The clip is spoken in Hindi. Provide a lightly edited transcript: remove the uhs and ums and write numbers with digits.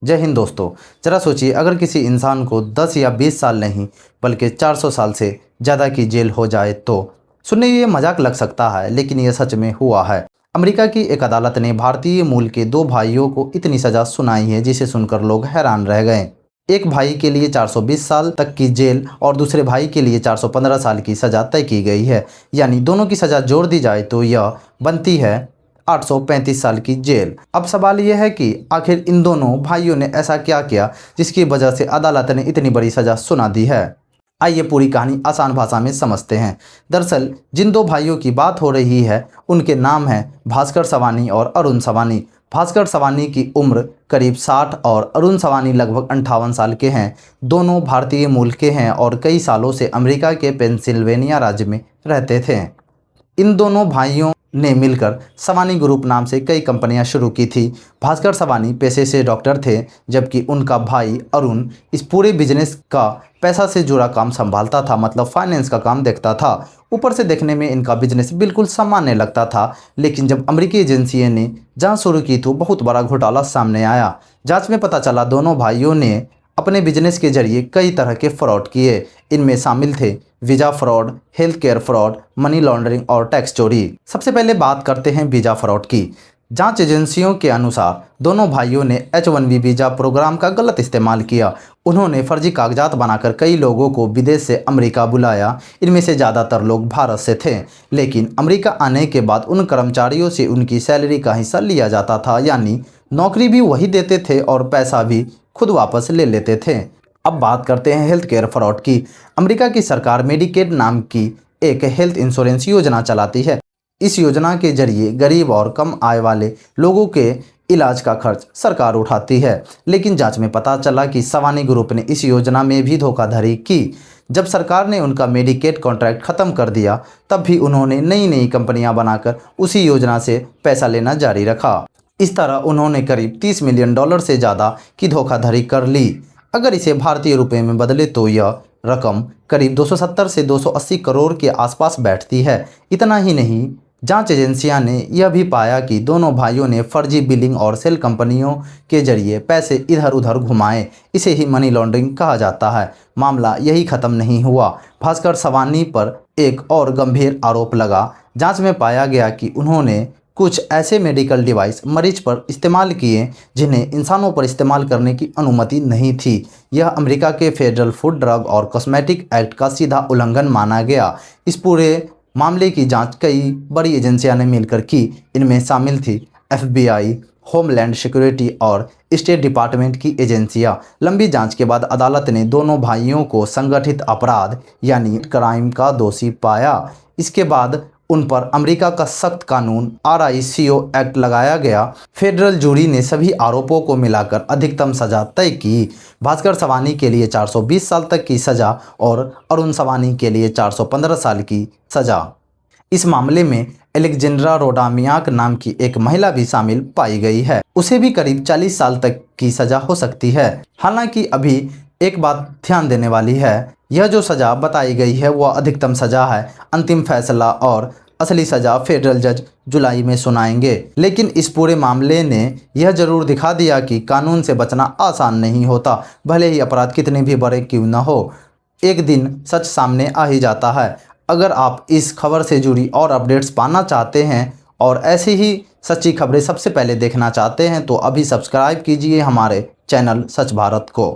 जय हिंद दोस्तों। जरा सोचिए, अगर किसी इंसान को 10 या 20 साल नहीं बल्कि 400 साल से ज़्यादा की जेल हो जाए तो सुनने ये मजाक लग सकता है, लेकिन यह सच में हुआ है। अमेरिका की एक अदालत ने भारतीय मूल के दो भाइयों को इतनी सज़ा सुनाई है जिसे सुनकर लोग हैरान रह गए। एक भाई के लिए 420 साल तक की जेल और दूसरे भाई के लिए 415 साल की सज़ा तय की गई है। यानी दोनों की सज़ा जोड़ दी जाए तो यह बनती है 835 साल की जेल। अब सवाल यह है कि आखिर इन दोनों भाइयों ने ऐसा क्या किया जिसकी वजह से अदालत ने इतनी बड़ी सज़ा सुना दी है। आइए पूरी कहानी आसान भाषा में समझते हैं। दरअसल जिन दो भाइयों की बात हो रही है उनके नाम हैं भास्कर सवानी और अरुण सवानी। भास्कर सवानी की उम्र करीब 60 और अरुण सवानी लगभग 58 साल के हैं। दोनों भारतीय मूल के हैं और कई सालों से अमेरिका के पेंसिल्वेनिया राज्य में रहते थे। इन दोनों भाइयों ने मिलकर सवानी ग्रुप नाम से कई कंपनियां शुरू की थी। भास्कर सवानी पेशे से डॉक्टर थे, जबकि उनका भाई अरुण इस पूरे बिजनेस का पैसा से जुड़ा काम संभालता था, मतलब फाइनेंस का काम देखता था। ऊपर से देखने में इनका बिजनेस बिल्कुल सामान्य लगता था, लेकिन जब अमेरिकी एजेंसियों ने जांच शुरू की तो बहुत बड़ा घोटाला सामने आया। जांच में पता चला दोनों भाइयों ने अपने बिजनेस के जरिए कई तरह के फ्रॉड किए। इनमें शामिल थे visa fraud, health care fraud, money laundering और टैक्स चोरी। सबसे पहले बात करते हैं वीज़ा फ्रॉड की। जांच एजेंसियों के अनुसार दोनों भाइयों ने H-1B वीज़ा प्रोग्राम का गलत इस्तेमाल किया। उन्होंने फर्जी कागजात बनाकर कई लोगों को विदेश से अमेरिका बुलाया। इनमें से ज़्यादातर लोग भारत से थे, लेकिन अमेरिका आने के बाद उन कर्मचारियों से उनकी सैलरी का हिस्सा लिया जाता था, यानी नौकरी भी वही देते थे और पैसा भी खुद वापस ले लेते थे। अब बात करते हैं हेल्थ केयर फ्रॉड की। अमेरिका की सरकार मेडिकेड नाम की एक हेल्थ इंश्योरेंस योजना चलाती है। इस योजना के जरिए गरीब और कम आय वाले लोगों के इलाज का खर्च सरकार उठाती है, लेकिन जांच में पता चला कि सवानी ग्रुप ने इस योजना में भी धोखाधड़ी की। जब सरकार ने उनका मेडिकेड कॉन्ट्रैक्ट ख़त्म कर दिया, तब भी उन्होंने नई नई कंपनियां बनाकर उसी योजना से पैसा लेना जारी रखा। इस तरह उन्होंने करीब $30 मिलियन से ज़्यादा की धोखाधड़ी कर ली। अगर इसे भारतीय रुपए में बदले तो यह रकम करीब 270 से 280 करोड़ के आसपास बैठती है। इतना ही नहीं, जांच एजेंसियां ने यह भी पाया कि दोनों भाइयों ने फर्जी बिलिंग और सेल कंपनियों के जरिए पैसे इधर उधर घुमाए। इसे ही मनी लॉन्ड्रिंग कहा जाता है। मामला यही ख़त्म नहीं हुआ। भास्कर सवानी पर एक और गंभीर आरोप लगा। जांच में पाया गया कि उन्होंने कुछ ऐसे मेडिकल डिवाइस मरीज पर इस्तेमाल किए जिन्हें इंसानों पर इस्तेमाल करने की अनुमति नहीं थी। यह अमेरिका के फेडरल फूड, ड्रग और कॉस्मेटिक एक्ट का सीधा उल्लंघन माना गया। इस पूरे मामले की जांच कई बड़ी एजेंसियां ने मिलकर की। इनमें शामिल थी FBI, होमलैंड सिक्योरिटी और स्टेट डिपार्टमेंट की एजेंसियां। लंबी जांच के बाद अदालत ने दोनों भाइयों को संगठित अपराध यानी क्राइम का दोषी पाया। इसके बाद उन पर अमेरिका का सख्त कानून RICO एक्ट लगाया गया। फेडरल जूरी ने सभी आरोपों को मिलाकर अधिकतम सज़ा तय की। भास्कर सवानी के लिए 420 साल तक की सज़ा और अरुण सवानी के लिए 415 साल की सज़ा। इस मामले में एलेक्जेंड्रा रोडामियाक नाम की एक महिला भी शामिल पाई गई है। उसे भी करीब 40 साल तक की सज़ा हो सकती है। हालांकि अभी एक बात ध्यान देने वाली है, यह जो सज़ा बताई गई है वह अधिकतम सज़ा है। अंतिम फैसला और असली सज़ा फेडरल जज जुलाई में सुनाएंगे। लेकिन इस पूरे मामले ने यह ज़रूर दिखा दिया कि कानून से बचना आसान नहीं होता, भले ही अपराध कितने भी बड़े क्यों न हो। एक दिन सच सामने आ ही जाता है। अगर आप इस खबर से जुड़ी और अपडेट्स पाना चाहते हैं और ऐसी ही सच्ची खबरें सबसे पहले देखना चाहते हैं तो अभी सब्सक्राइब कीजिए हमारे चैनल सच भारत को।